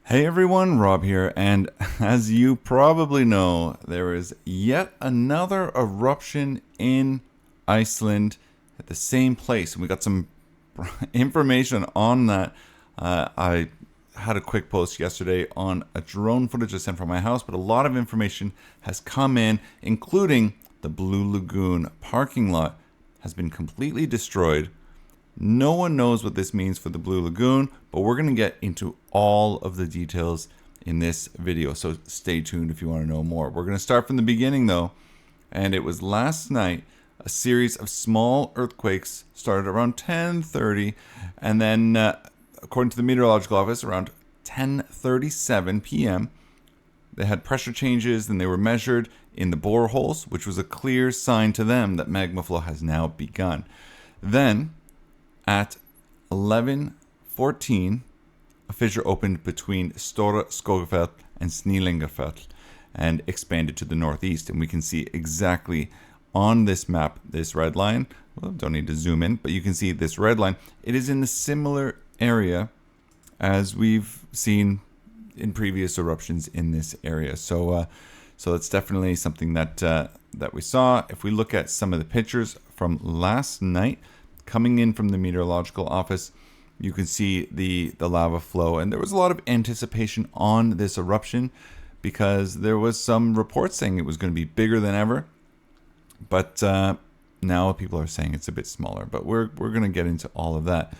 Hey everyone, Rob here, and as you probably know, there is yet another eruption in Iceland at the same place, and we got some information on that. I had a quick post yesterday on a drone footage I sent from my house, but a lot of information has come in, including the Blue Lagoon parking lot has been completely destroyed. No one knows what this means for the Blue Lagoon, but we're going to get into all of the details in this video, so stay tuned if you want to know more. We're going to start from the beginning though, and it was last night. A series of small earthquakes started around 10:30, and then according to the meteorological office, around 10:37 p.m., they had pressure changes and they were measured in the boreholes, which was a clear sign to them that magma flow has now begun. Then at 11:14, a fissure opened between Stora Skogafell and Snillingafell and expanded to the northeast. And we can see exactly on this map, this red line. Well, don't need to zoom in, but you can see this red line. It is in the similar area as we've seen in previous eruptions in this area. So that's definitely something that we saw. If we look at some of the pictures from last night, coming in from the meteorological office, you can see the lava flow, and there was a lot of anticipation on this eruption because there was some reports saying it was going to be bigger than ever, but now people are saying it's a bit smaller. But we're going to get into all of that.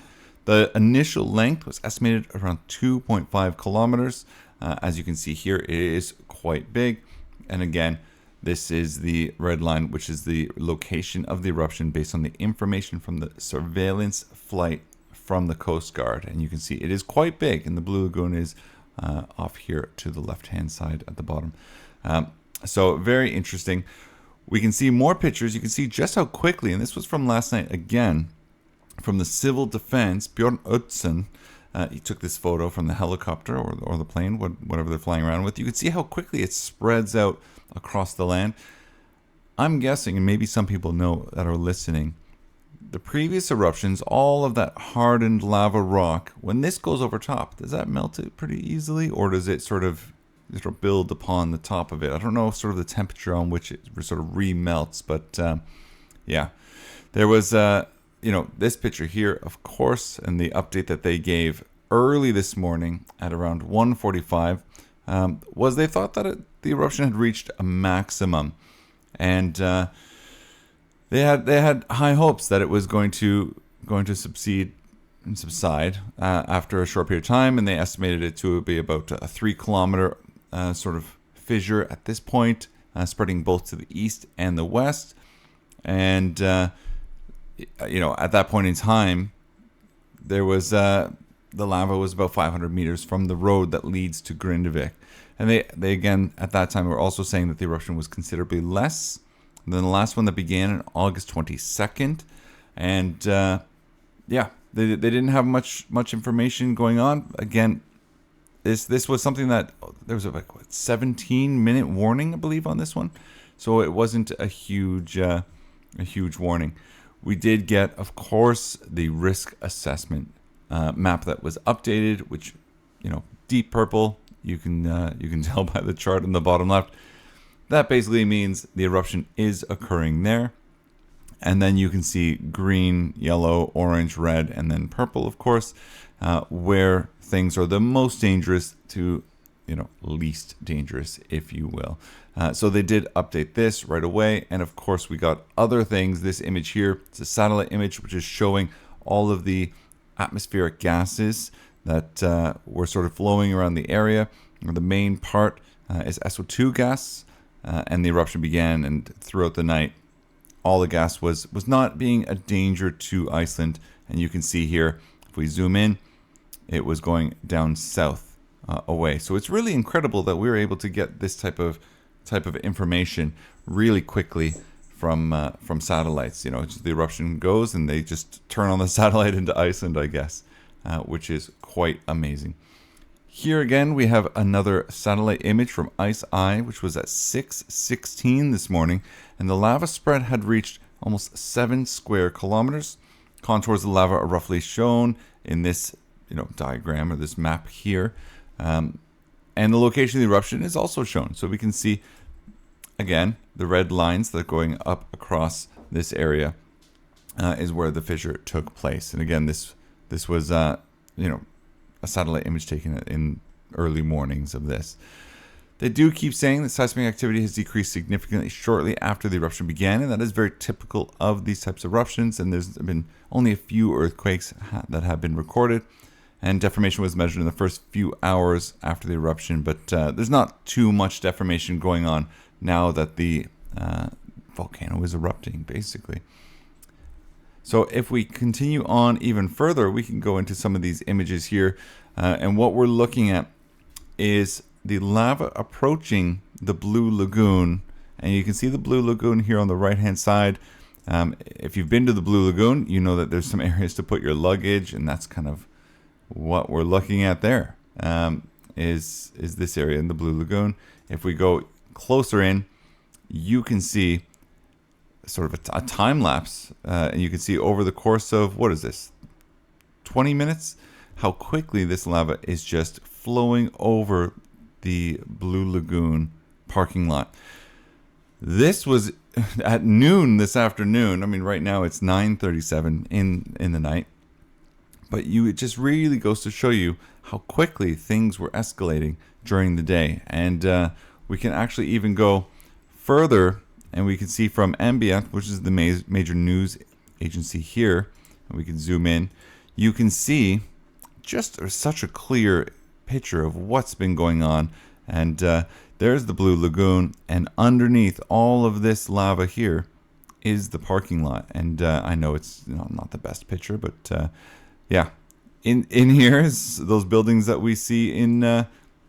The initial length was estimated around 2.5 kilometers. As you can see here, it is quite big, and again, this is the red line, which is the location of the eruption based on the information from the surveillance flight from the Coast Guard. And you can see it is quite big, and the Blue Lagoon is off here to the left-hand side at the bottom. So very interesting. We can see more pictures. You can see just how quickly, and this was from last night again, from the civil defense, Bjorn Utzon. He took this photo from the helicopter or the plane, whatever they're flying around with. You can see how quickly it spreads out across the land. I'm guessing, and maybe some people know that are listening, the previous eruptions, all of that hardened lava rock, when this goes over top, does that melt it pretty easily, or does it sort of build upon the top of it? I don't know sort of the temperature on which it sort of remelts, but yeah, there was this picture here, of course, and the update that they gave early this morning at around 1:45 was they thought that the eruption had reached a maximum, and they had high hopes that it was going to subside after a short period of time, and they estimated it to be about a 3-kilometer sort of fissure at this point, spreading both to the east and the west, and at that point in time, there was the lava was about 500 meters from the road that leads to Grindavik. And they again, at that time, were also saying that the eruption was considerably less than the last one that began on August 22nd. And they didn't have much information going on. Again, this was something that there was a 17-minute warning, I believe, on this one. So it wasn't a huge warning. We did get, of course, the risk assessment map that was updated, which, deep purple. You can tell by the chart on the bottom left. That basically means the eruption is occurring there. And then you can see green, yellow, orange, red, and then purple, of course, where things are the most dangerous to, least dangerous, if you will. So they did update this right away. And of course, we got other things. This image here, it's a satellite image, which is showing all of the atmospheric gases that were sort of flowing around the area. The main part is SO2 gas, and the eruption began, and throughout the night, all the gas was not being a danger to Iceland. And you can see here, if we zoom in, it was going down south away. So it's really incredible that we were able to get this type of information really quickly from satellites. The eruption goes and they just turn on the satellite into Iceland, I guess, which is quite amazing. Here again, we have another satellite image from Ice Eye, which was at 6:16 this morning, and the lava spread had reached almost 7 square kilometers. Contours of the lava are roughly shown in this diagram or this map here. And the location of the eruption is also shown. So we can see, again, the red lines that are going up across this area is where the fissure took place. And again, this was, a satellite image taken in early mornings of this. They do keep saying that seismic activity has decreased significantly shortly after the eruption began, and that is very typical of these types of eruptions. And there's been only a few earthquakes that have been recorded. And deformation was measured in the first few hours after the eruption, but there's not too much deformation going on now that the volcano is erupting, basically. So if we continue on even further, we can go into some of these images here. And what we're looking at is the lava approaching the Blue Lagoon. And you can see the Blue Lagoon here on the right-hand side. If you've been to the Blue Lagoon, you know that there's some areas to put your luggage, and that's kind of what we're looking at there, is this area in the Blue Lagoon. If we go closer in, you can see sort of a time lapse, and you can see over the course of, what is this, 20 minutes, how quickly this lava is just flowing over the Blue Lagoon parking lot. This was at noon this afternoon. I mean, right now it's 9:37 in the night. But it just really goes to show you how quickly things were escalating during the day. And we can actually even go further, and we can see from Ambient, which is the major news agency here, and we can zoom in. You can see just such a clear picture of what's been going on. And there's the Blue Lagoon, and underneath all of this lava here is the parking lot. And I know it's not the best picture, but yeah, in here is those buildings that we see in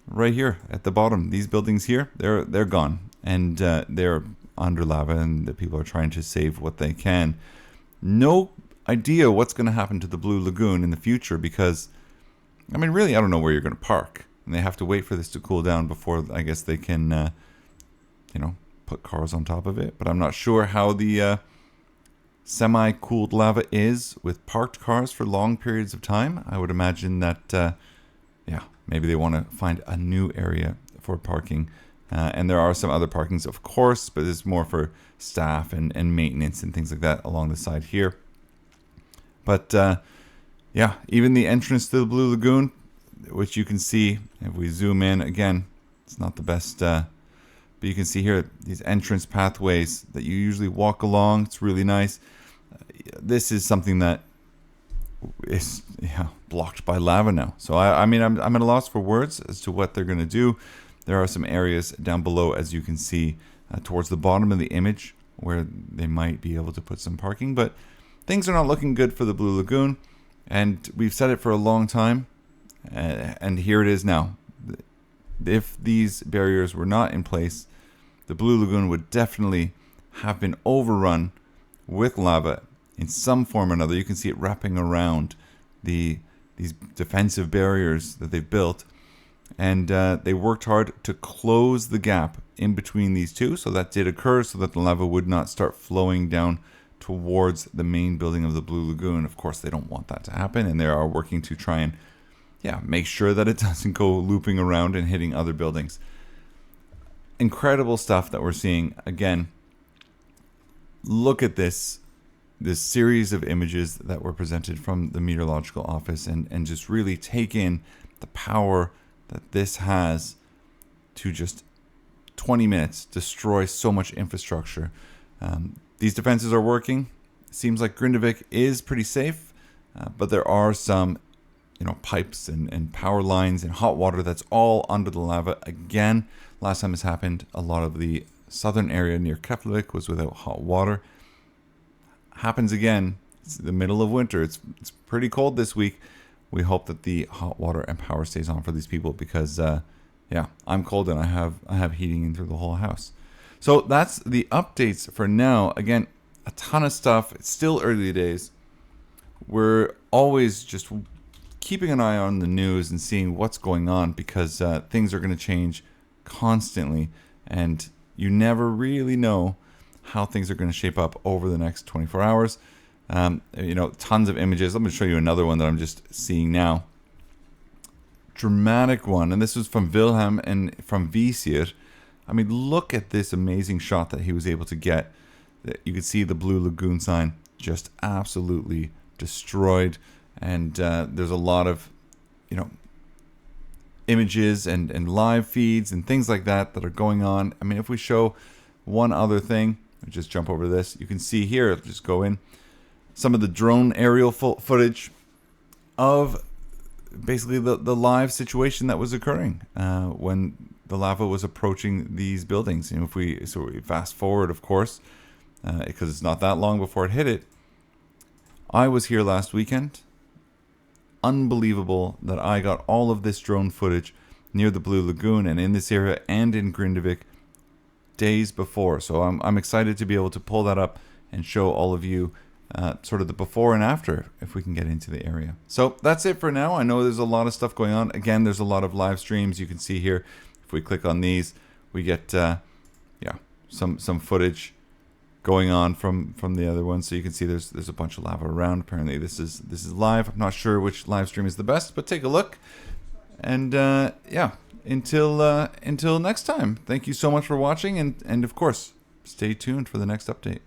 right here at the bottom. These buildings here, they're gone, and they're under lava, and the people are trying to save what they can. No idea what's going to happen to the Blue Lagoon in the future, because I mean, really, I don't know where you're going to park, and they have to wait for this to cool down before I guess they can, put cars on top of it. But I'm not sure how the semi-cooled lava is with parked cars for long periods of time. I would imagine that, maybe they want to find a new area for parking. And there are some other parkings, of course, but it's more for staff and maintenance and things like that along the side here. But, even the entrance to the Blue Lagoon, which you can see, if we zoom in, again, it's not the best, but you can see here these entrance pathways that you usually walk along. It's really nice. This is something that is blocked by lava now. So I'm at a loss for words as to what they're going to do. There are some areas down below, as you can see, towards the bottom of the image, where they might be able to put some parking. But things are not looking good for the Blue Lagoon, and we've said it for a long time, and here it is now. If these barriers were not in place, the Blue Lagoon would definitely have been overrun with lava in some form or another. You can see it wrapping around these defensive barriers that they've built, and they worked hard to close the gap in between these two, so that did occur, so that the lava would not start flowing down towards the main building of the Blue Lagoon. Of course, they don't want that to happen, and they are working to try and make sure that it doesn't go looping around and hitting other buildings. Incredible stuff that we're seeing. Again, look at this series of images that were presented from the meteorological office, and just really take in the power that this has to just 20 minutes destroy so much infrastructure. These defenses are working. It seems like Grindavik is pretty safe, but there are some pipes and power lines and hot water that's all under the lava again. Last time this happened, a lot of the southern area near Keflavik was without hot water. Happens again. It's the middle of winter. It's pretty cold this week. We hope that the hot water and power stays on for these people, because I'm cold and I have heating in through the whole house. So that's the updates for now. Again, a ton of stuff. It's still early days. We're always just keeping an eye on the news and seeing what's going on, because things are going to change constantly, and you never really know how things are going to shape up over the next 24 hours. Tons of images. Let me show you another one that I'm just seeing now. dramatic one, and this was from Wilhelm and from Visir. I mean, look at this amazing shot that he was able to get. You could see the blue lagoon sign just absolutely destroyed, and there's a lot of, images and live feeds and things like that are going on. I mean, if we show one other thing, just jump over this, you can see here, just go in, some of the drone aerial footage of basically the live situation that was occurring when the lava was approaching these buildings. If we fast forward, of course, because it's not that long before it hit it. I was here last weekend. Unbelievable that I got all of this drone footage near the Blue Lagoon and in this area and in Grindavik days before. So I'm excited to be able to pull that up and show all of you sort of the before and after if we can get into the area. So that's it for now. I know there's a lot of stuff going on. Again, there's a lot of live streams you can see here. If we click on these, we get some footage going on from the other one. So you can see there's a bunch of lava around. Apparently this is live. I'm not sure which live stream is the best, but take a look. And until next time, thank you so much for watching, and of course, stay tuned for the next update.